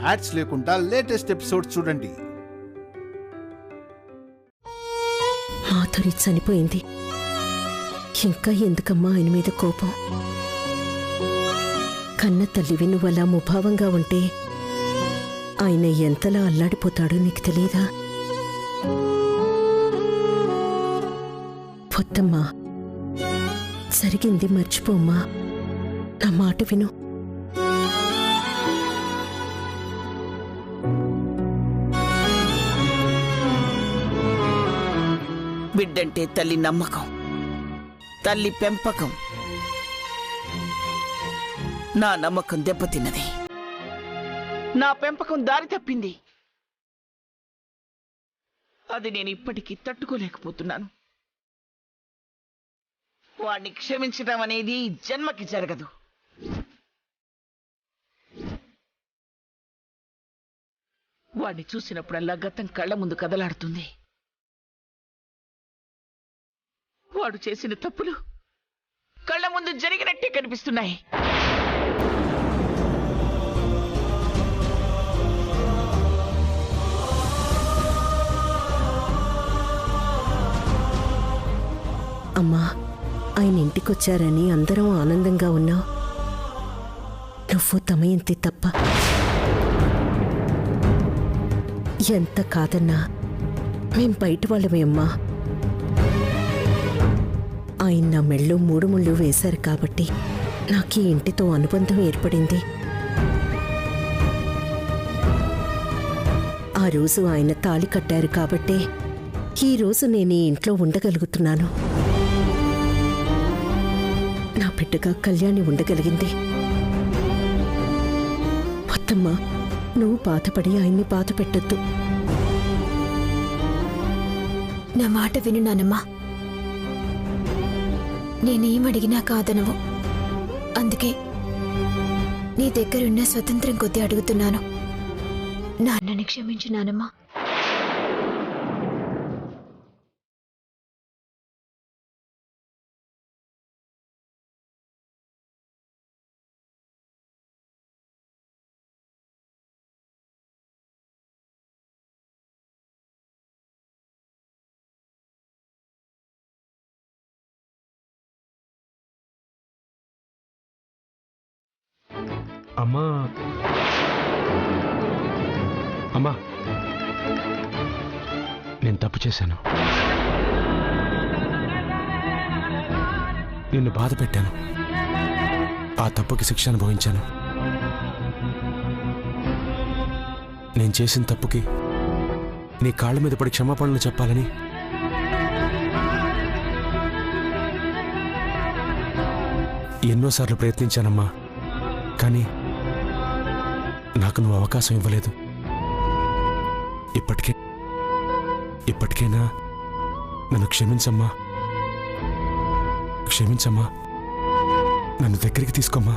Ads లేకుండా latest episodes చూడండి. మాధురి చనిపోయింది, ఇంకా ఎందుకమ్మా ఆయన మీద కోపం? కన్న తల్లివి నువ్వలా ముభావంగా ఉంటే ఆయన ఎంతలా అల్లాడిపోతాడో నీకు తెలీదా? పొత్తమ్మా, జరిగింది మర్చిపోమ్మా, నా మాట విను. బిడ్డంటే తల్లి నమ్మకం, తల్లి పెంపకం. నా నమ్మకం దెబ్బతిన్నది, నా పెంపకం దారి తప్పింది. అది నేను ఇప్పటికీ తట్టుకోలేకపోతున్నాను. వాణ్ణి క్షమించడం అనేది జన్మకి జరగదు. వాణ్ణి చూసినప్పుడల్లా గతం కళ్ళ ముందు కదలాడుతుంది. వాడు చేసిన తప్పులు కళ్ళ ముందు జరిగినట్టే కనిపిస్తున్నాయి. అమ్మా, ఆయన ఇంటికొచ్చారని అందరం ఆనందంగా ఉన్నావు. నువ్వు తమయంతి తప్ప. ఎంత కాదన్నా మేం బయట వాళ్ళమే అమ్మా. ఆయన నా మెళ్ళు 3 ముళ్ళు వేశారు కాబట్టి నాకు ఈ ఇంటితో అనుబంధం ఏర్పడింది. ఆ రోజు ఆయన తాళి కట్టారు కాబట్టే ఈరోజు నేను ఈ ఇంట్లో ఉండగలుగుతున్నాను. నా బిడ్డగా కళ్యాణి ఉండగలిగింది. మొత్తమ్మా, నువ్వు బాధపడి ఆయన్ని బాధ పెట్టద్దు. నా మాట విను నానమ్మా. నేనేమడిగినా కాదనవు. అందుకే నీ దగ్గరున్న స్వతంత్రం కొద్దీ అడుగుతున్నాను. నాన్నని క్షమించు నానమ్మా. అమ్మా, అమ్మా, నేను తప్పు చేశాను. నిన్ను బాధ పెట్టాను. ఆ తప్పుకి శిక్ష అనుభవించాను. నేను చేసిన తప్పుకి నీ కాళ్ళ మీద పడి క్షమాపణలు చెప్పాలని ఎన్నోసార్లు ప్రయత్నించానమ్మా. కానీ నాకు నువ్వు అవకాశం ఇవ్వలేదు. ఇప్పటికైనా నన్ను క్షమించమ్మా. క్షమించమ్మా, నన్ను దగ్గరికి తీసుకోమ్మా.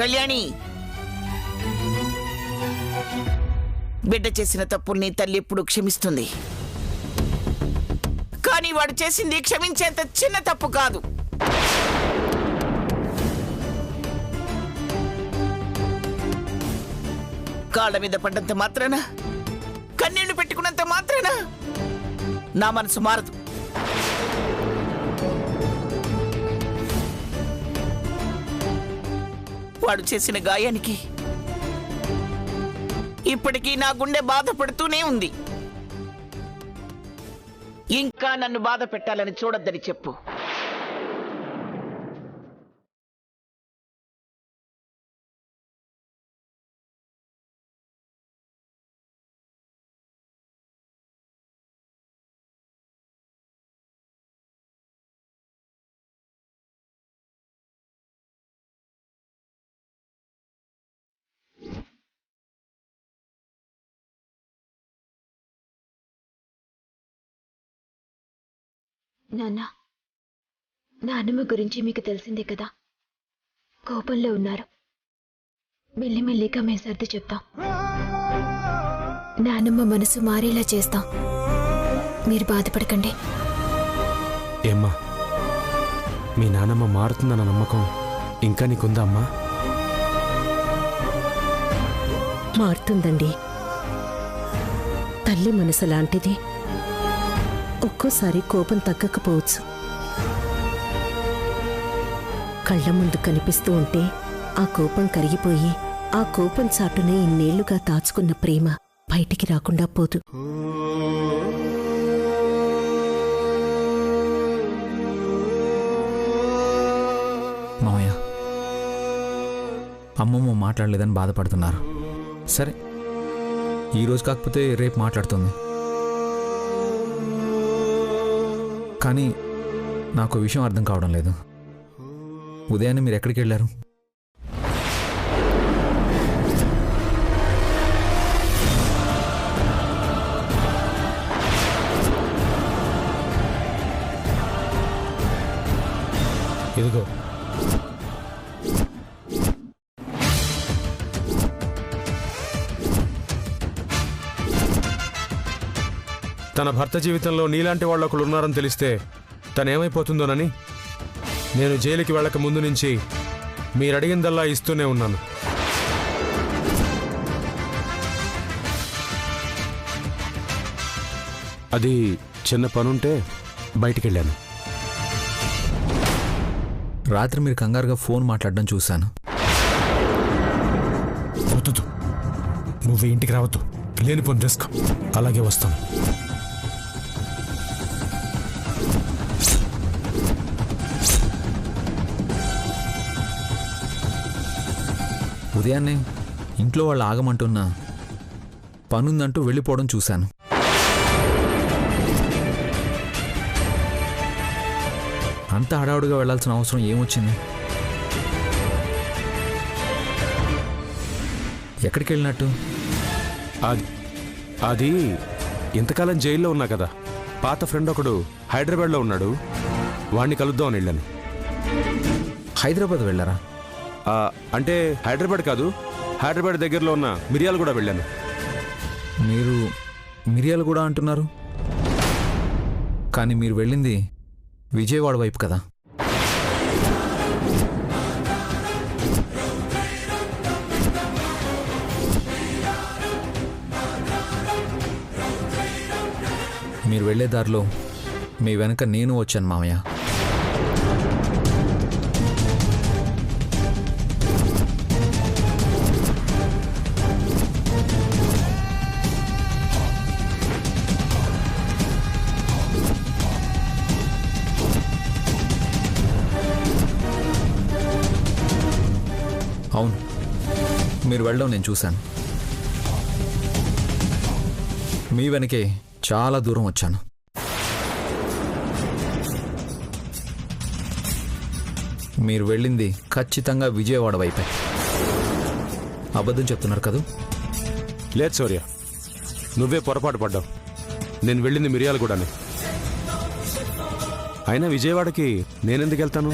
కళ్యాణి, బిడ్డ చేసిన తప్పుల్ని తల్లి ఎప్పుడు క్షమిస్తుంది. కానీ వాడు చేసింది క్షమించేంత చిన్న తప్పు కాదు. కాళ్ళ మీద పడ్డంత మాత్రాన, కన్నీళ్లు పెట్టుకున్నంత మాత్రాన నా మనసు మారదు. వాడు చేసిన గాయానికి ఇప్పటికీ నా గుండె బాధపడుతూనే ఉంది. ఇంకా నన్ను బాధ పెట్టాలని చూడొద్దని చెప్పు. నాన్నమ్మ గురించి మీకు తెలిసిందే కదా, కోపంలో ఉన్నారు. మెల్లిమెల్లిగా మేము సర్ది చెప్తాం. నాన్నమ్మ మనసు మారేలా చేస్తాం. మీరు బాధపడకండి. ఏమ్మా, మీ నానమ్మ మారుతుందన్న నమ్మకం ఇంకా నీకుందా అమ్మా? మారుతుందండి. తల్లి మనసు లాంటిది. ఒక్కోసారి కోపం తగ్గకపోవచ్చు. కళ్ళ ముందు కనిపిస్తూ ఉంటే ఆ కోపం కరిగిపోయి ఆ కోపం చాటునే ఇన్నేళ్లుగా దాచుకున్న ప్రేమ బయటికి రాకుండా పోదు. మామయ్య, అమ్మమ్మ మాట్లాడలేదని బాధపడుతున్నారు. సరే, ఈరోజు కాకపోతే రేపు మాట్లాడుతుంది. కానీ నాకు విషయం అర్థం కావడం లేదు. ఉదయాన్నే మీరు ఎక్కడికి వెళ్ళారు? ఇదిగో, తన భర్త జీవితంలో నీలాంటి వాళ్ళు ఒకళ్ళు ఉన్నారని తెలిస్తే తనేమైపోతుందోనని నేను జైలుకి వెళ్ళక ముందు నుంచి మీరడిగిందల్లా ఇస్తూనే ఉన్నాను. అది చిన్న పనుంటే బయటికెళ్ళాను. రాత్రి మీరు కంగారుగా ఫోన్ మాట్లాడడం చూశాను. వద్దు, నువ్వు ఇంటికి రావద్దు. లేనిపోని రిస్క్. అలాగే వస్తాను. ఉదయాన్నే ఇంట్లో వాళ్ళు ఆగమంటున్నా పనుందంటూ వెళ్ళిపోవడం చూశాను. అంత హడావుడిగా వెళ్లాల్సిన అవసరం ఏమొచ్చింది? ఎక్కడికి వెళ్ళినట్టు? అది ఇంతకాలం జైల్లో ఉన్నా కదా, పాత ఫ్రెండ్ ఒకడు హైదరాబాద్లో ఉన్నాడు. వాణ్ణి కలుద్దామని వెళ్ళాను. హైదరాబాద్ వెళ్ళారా? అంటే హైదరాబాద్ కాదు, హైదరాబాద్ దగ్గరలో ఉన్న మిర్యాలగూడ వెళ్ళాను. మీరు మిర్యాలగూడ అంటున్నారు, కానీ మీరు వెళ్ళింది విజయవాడ వైపు కదా? మీరు వెళ్ళే దారిలో మీ వెనక నేను వచ్చాను మామయ్య. అవును, మీరు వెళ్ళడం నేను చూశాను. మీ వెనకే చాలా దూరం వచ్చాను. మీరు వెళ్ళింది ఖచ్చితంగా విజయవాడ వైపే. అబద్ధం చెప్తున్నారు కదూ? లేదు సూర్య, నువ్వే పొరపాటు పడ్డావు. నేను వెళ్ళింది మిర్యాలగూడనే. అయినా విజయవాడకి నేనెందుకు వెళ్తాను?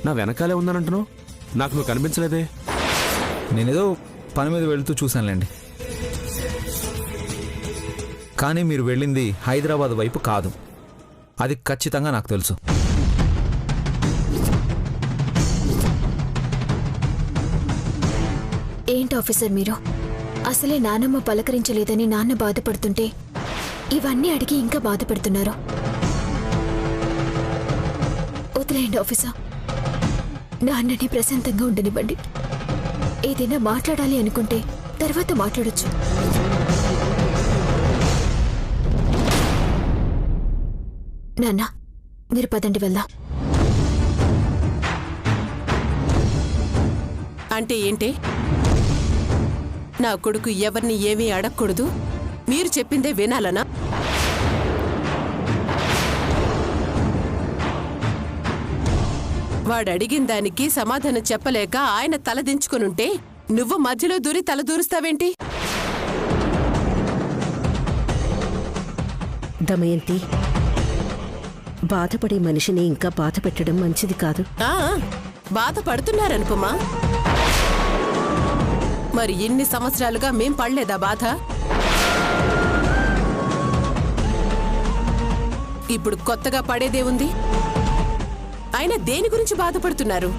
నా వెనకాలే ఉందనంటున్నావు. నాకు నువ్వు కనిపించలేదే. నేనేదో పని మీద వెళుతూ చూశానులేండి. కానీ మీరు వెళ్ళింది హైదరాబాద్ వైపు కాదు, అది ఖచ్చితంగా నాకు తెలుసు. ఏంటి ఆఫీసర్ మీరు? అసలే నానమ్మ పలకరించలేదని నాన్న బాధపడుతుంటే ఇవన్నీ అడిగి ఇంకా బాధపడుతున్నారు. వదిలేయండి ఆఫీసర్, నాన్నని ప్రశాంతంగా ఉండనివ్వండి. ఏదైనా మాట్లాడాలి అనుకుంటే తర్వాత మాట్లాడొచ్చు. నాన్న, మీరు పదండి వెళ్దాం. అంటే ఏంటి? నా కొడుకు ఎవరిని ఏమీ అడగకూడదు, మీరు చెప్పిందే వినాలనా? వాడడిగిన దానికి సమాధానం చెప్పలేక ఆయన తలదించుకునుంటే నువ్వు మధ్యలో దూరి తల దూరుస్తావేంటి? దమయంతి, బాధపడే మనిషిని ఇంకా బాధ పెట్టడం మంచిది కాదు. బాధపడుతున్నారనుపమా? మరి ఇన్ని సంవత్సరాలుగా మేం పడలేదా బాధ? ఇప్పుడు కొత్తగా పడేదే ఉంది. ఆయన దేని గురించి బాధపడుతున్నారు?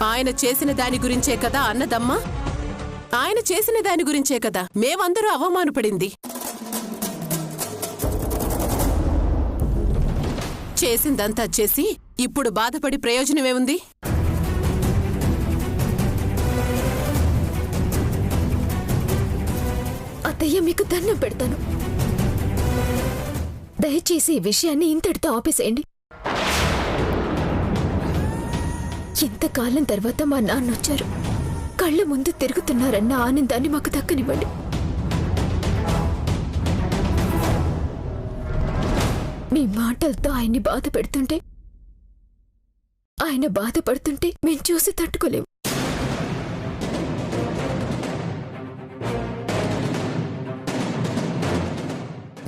ఆయన చేసిన దాని గురించే కదా అన్నదమ్మా. ఆయన చేసిన దాని గురించే కదా మేమందరూ అవమానపడింది. చేసిందంతా చేసి ఇప్పుడు బాధపడి ప్రయోజనమేముంది? అత్తయ్య, మీకు దండం పెడతాను. దయచేసి ఈ విషయాన్ని ఇంతటితో ఆపేసేయండి. ఇంతకాలం తర్వాత మా నాన్న వచ్చారు. కళ్ళ ముందు తిరుగుతున్నారన్న ఆనందాన్ని మాకు దక్కనివ్వండి. మీ మాటలతో ఆయన్ని బాధ పెడుతుంటే, ఆయన బాధపడుతుంటే మేం చూసి తట్టుకోలేము.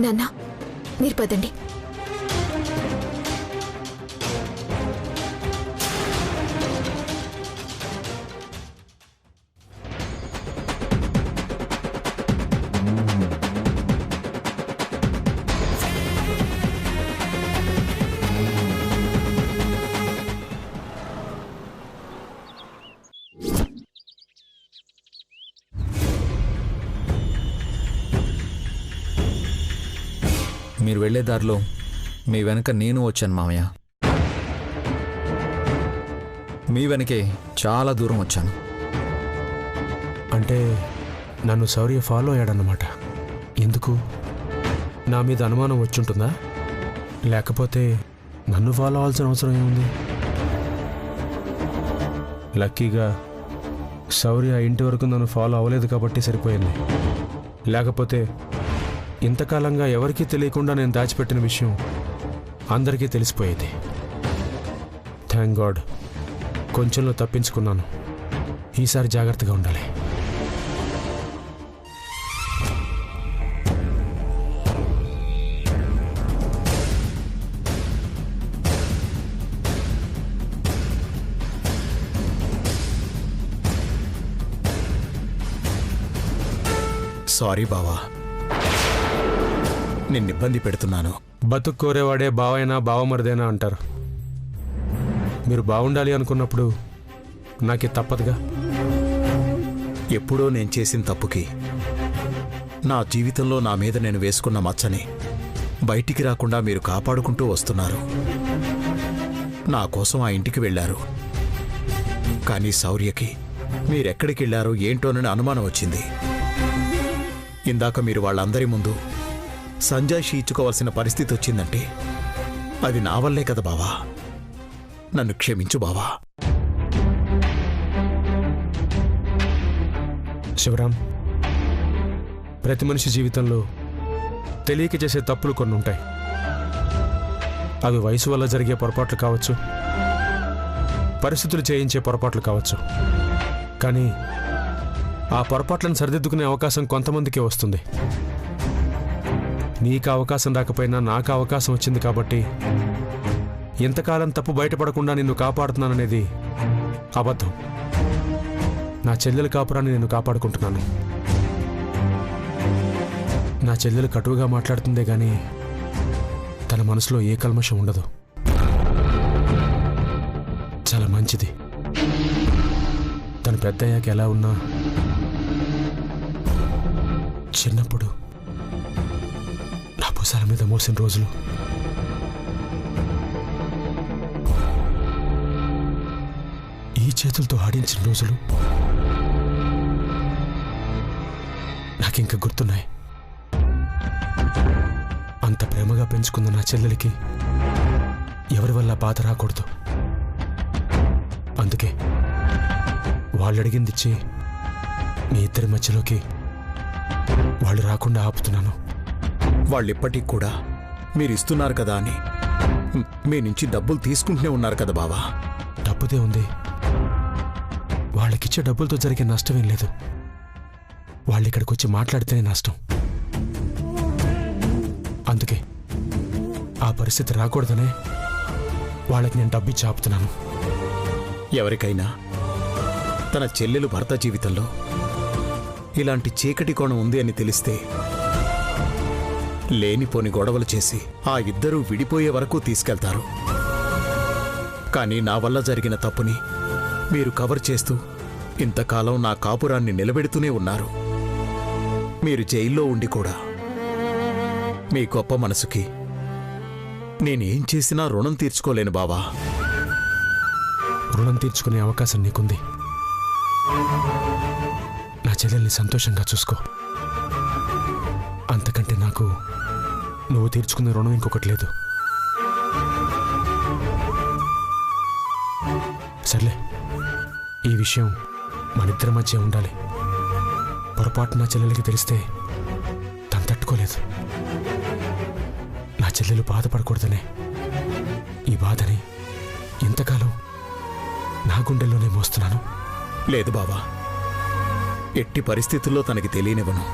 నాన్న, మీరు పదండి. మీరు వెళ్లే దారిలో మీ వెనక నేను వచ్చాను మామయ్య. మీ వెనకే చాలా దూరం వచ్చాను. అంటే నన్ను శౌర్య ఫాలో అయ్యాడన్నమాట. ఎందుకు? నా మీద అనుమానం వచ్చుంటుందా? లేకపోతే నన్ను ఫాలో అవ్వాల్సిన అవసరం ఏముంది? లక్కీగా శౌర్య ఇంటి వరకు నన్ను ఫాలో అవ్వలేదు కాబట్టి సరిపోయింది. లేకపోతే ఇంతకాలంగా ఎవరికీ తెలియకుండా నేను దాచిపెట్టిన విషయం అందరికీ తెలిసిపోయేది. థ్యాంక్ గాడ్ కొంచెంలో తప్పించుకున్నాను. ఈసారి జాగ్రత్తగా ఉండాలి. సారీ బావా, నిన్ను ఇబ్బంది పెడుతున్నాను. బతుకు కోరేవాడే బావైనా బావమరిదేనా అంటారు. మీరు బాగుండాలి అనుకున్నప్పుడు నాకే తప్పదుగా. ఎప్పుడో నేను చేసిన తప్పుకి, నా జీవితంలో నా మీద నేను వేసుకున్న మచ్చని బయటికి రాకుండా మీరు కాపాడుకుంటూ వస్తున్నారు. నా కోసం ఆ ఇంటికి వెళ్ళారు. కానీ శౌర్యకి మీరెక్కడికి వెళ్ళారో ఏంటోనని అనుమానం వచ్చింది. ఇందాక మీరు వాళ్ళందరి ముందు సంజాయిషి ఇచ్చుకోవాల్సిన పరిస్థితి వచ్చిందంటే అది నా వల్లే కదా బావా. నన్ను క్షమించు బావా. శివరాం, ప్రతి మనిషి జీవితంలో తెలియక చేసే తప్పులు కొన్ని ఉంటాయి. అవి వయసు వల్ల జరిగే పొరపాట్లు కావచ్చు, పరిస్థితులు చేయించే పొరపాట్లు కావచ్చు. కానీ ఆ పొరపాట్లను సరిదిద్దుకునే అవకాశం కొంతమందికే వస్తుంది. నీకు అవకాశం రాకపోయినా నాకు అవకాశం వచ్చింది కాబట్టి ఇంతకాలం తప్పు బయటపడకుండా నిన్ను కాపాడుతున్నాననేది అబద్ధం. నా చెల్లెల కాపురాన్ని నేను కాపాడుకుంటున్నాను. నా చెల్లెలు కటువుగా మాట్లాడుతుందే గాని తన మనసులో ఏ కల్మషం ఉండదు. చాలా మంచిది. తను పెద్దయ్యాక ఎలా ఉన్నా చిన్నప్పుడు నా భుజాల మీద మోసిన రోజులు ఈ చేతులతో ఆడించిన రోజులు నాకింక గుర్తున్నాయి. అంత ప్రేమగా పెంచుకున్న నా చెల్లెలికి ఎవరి వల్ల బాధ రాకూడదు. అందుకే వాళ్ళు అడిగిందిచ్చి మీ ఇద్దరి మధ్యలోకి వాళ్ళు రాకుండా ఆపుతున్నాను. వాళ్ళిప్పటికి కూడా మీరిస్తున్నారు కదా అని మీ నుంచి డబ్బులు తీసుకుంటూనే ఉన్నారు కదా బావా. డబ్బుదే ఉంది. వాళ్ళకిచ్చే డబ్బులతో జరిగే నష్టమేం లేదు. వాళ్ళు ఇక్కడికి వచ్చి మాట్లాడితేనే నష్టం. అందుకే ఆ పరిస్థితి రాకూడదనే వాళ్ళకి నేను డబ్బిచ్చి ఆపుతున్నాను. ఎవరికైనా తన చెల్లెలు భర్త జీవితంలో ఇలాంటి చీకటి కోణం ఉంది అని తెలిస్తే లేనిపోని గొడవలు చేసి ఆ ఇద్దరూ విడిపోయే వరకు తీసుకెళ్తారు. కానీ నా వల్ల జరిగిన తప్పుని మీరు కవర్ చేస్తూ ఇంతకాలం నా కాపురాన్ని నిలబెడుతూనే ఉన్నారు. మీరు జైల్లో ఉండి కూడా మీ గొప్ప మనసుకి నేనేం చేసినా రుణం తీర్చుకోలేను బావా. రుణం తీర్చుకునే అవకాశం నీకుంది. నా చెల్లెల్ని సంతోషంగా చూసుకో. అంతకంటే నాకు నువ్వు తీర్చుకునే రుణం ఇంకొకటి లేదు. సర్లే, ఈ విషయం మనిద్దరి మధ్య ఉండాలి. పొరపాటు నా చెల్లెలకి తెలిస్తే తను తట్టుకోలేదు. నా చెల్లెలు బాధపడకూడదనే ఈ బాధని ఎంతకాలం నా గుండెల్లోనే మోస్తున్నాను. లేదు బావా, ఎట్టి పరిస్థితుల్లో తనకి తెలియనివ్వను.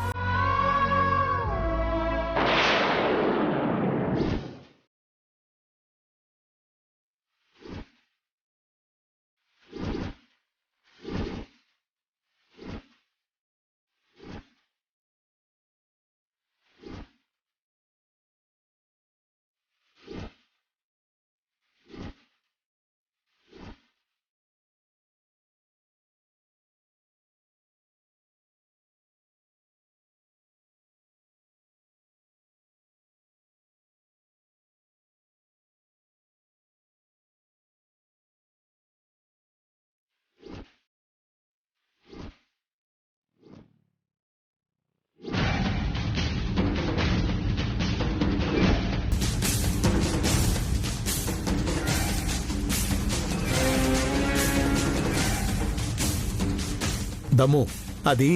దమ్ము, అది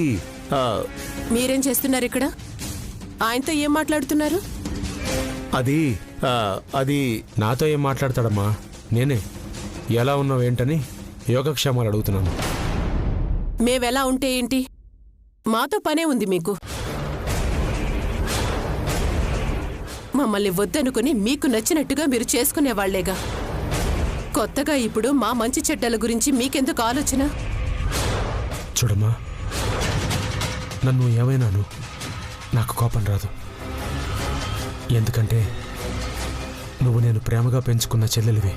మీరేం చేస్తున్నారు ఇక్కడ? ఆయనతో ఏం మాట్లాడుతున్నారు? అది నాతో ఏం మాట్లాడతాడమ్మా? నేనే ఎలా ఉన్నావు ఏంటని యోగక్షేమాలు అడుగుతున్నాను. మేవెలా ఉంటే ఏంటి? మాతో పనే ఉంది మీకు. మమ్మల్ని వద్దనుకుని మీకు నచ్చినట్టుగా మీరు చేసుకునేవాళ్లేగా. కొత్తగా ఇప్పుడు మా మంచి చెడ్డల గురించి మీకెందుకు ఆలోచన? చూడమ్మా, నన్ను ఏమైనాను నాకు కోపం రాదు. ఎందుకంటే నువ్వు నేను ప్రేమగా పెంచుకున్న చెల్లెలివి.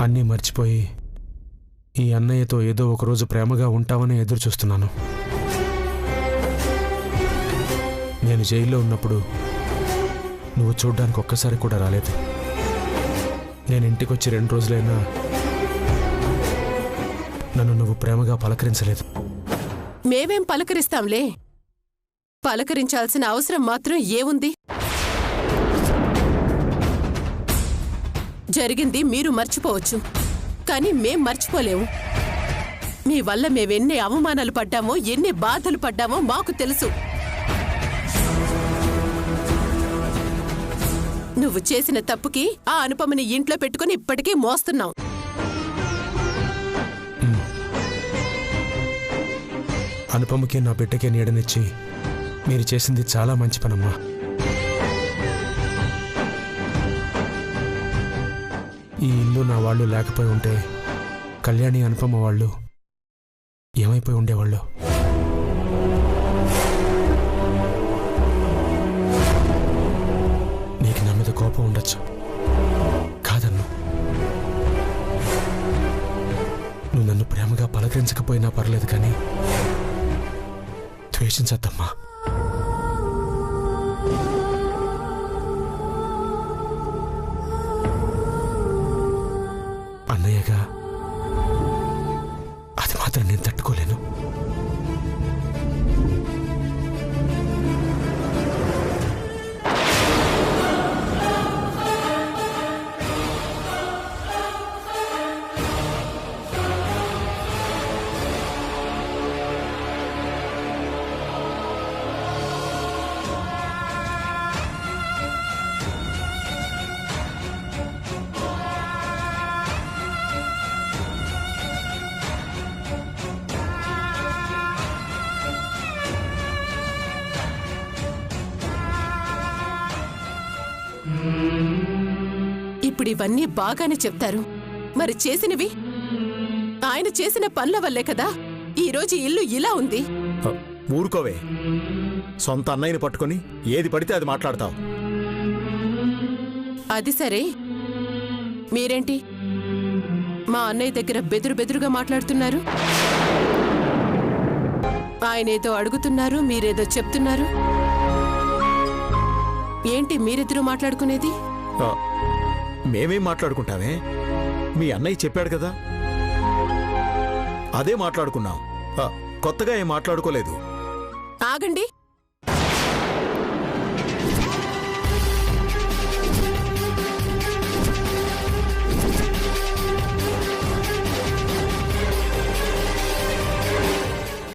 అన్నీ మర్చిపోయి ఈ అన్నయ్యతో ఏదో ఒకరోజు ప్రేమగా ఉంటావని ఎదురు చూస్తున్నాను. నేను జైల్లో ఉన్నప్పుడు నువ్వు చూడ్డానికి ఒక్కసారి కూడా రాలేదు. నేను ఇంటికొచ్చి 2 రోజులైనా నన్ను నువ్వు ప్రేమగా పలకరించలేదు. మేమేం పలకరిస్తాంలే. పలకరించాల్సిన అవసరం మాత్రం ఏముంది? జరిగింది మీరు మర్చిపోవచ్చు, కానీ మేం మర్చిపోలేము. మీ వల్ల మేమెన్ని అవమానాలు పడ్డామో, ఎన్ని బాధలు పడ్డామో మాకు తెలుసు. నువ్వు చేసిన తప్పుకి ఆ అనుపమని ఇంట్లో పెట్టుకుని ఇప్పటికీ మోస్తున్నావు. అనుపమకి నా బిడ్డకే నీడనిచ్చి మీరు చేసింది చాలా మంచి పనమ్మా. ఈ ఇల్లు నా వాళ్ళు లేకపోయి ఉంటే కళ్యాణి అనుపమ వాళ్ళు ఏమైపోయి ఉండేవాళ్ళు? నీకు నా మీద కోపం ఉండొచ్చు, కాదన్ను. నువ్వు నన్ను ప్రేమగా పలకరించకపోయినా పర్లేదు, కానీ ద్వేషించద్దమ్మా. అన్నయ్యగా అది మాత్రం నేను తట్టుకోలేను. ఇప్పుడు ఇవన్నీ బాగానే చెప్తారు, మరి చేసినవి? ఆయన చేసిన పనుల వల్లే కదా ఈరోజు ఇల్లు ఇలా ఉంది. ఊరుకోవే, సొంత అన్నయ్యని పట్టుకొని ఏది పడితే అది మాట్లాడతావు. అది సరే, మీరేంటి మా అన్నయ్య దగ్గర బెదురుగా మాట్లాడుతున్నారు? ఆయనేదో అడుగుతున్నారు, మీరేదో చెప్తున్నారు. ఏంటి మీరిద్దరూ మాట్లాడుకునేది? మేమేం మాట్లాడుకుంటామే, మీ అన్నయ్య చెప్పాడు కదా, అదే మాట్లాడుకున్నాం. కొత్తగా ఏం మాట్లాడుకోలేదు. ఆగండి,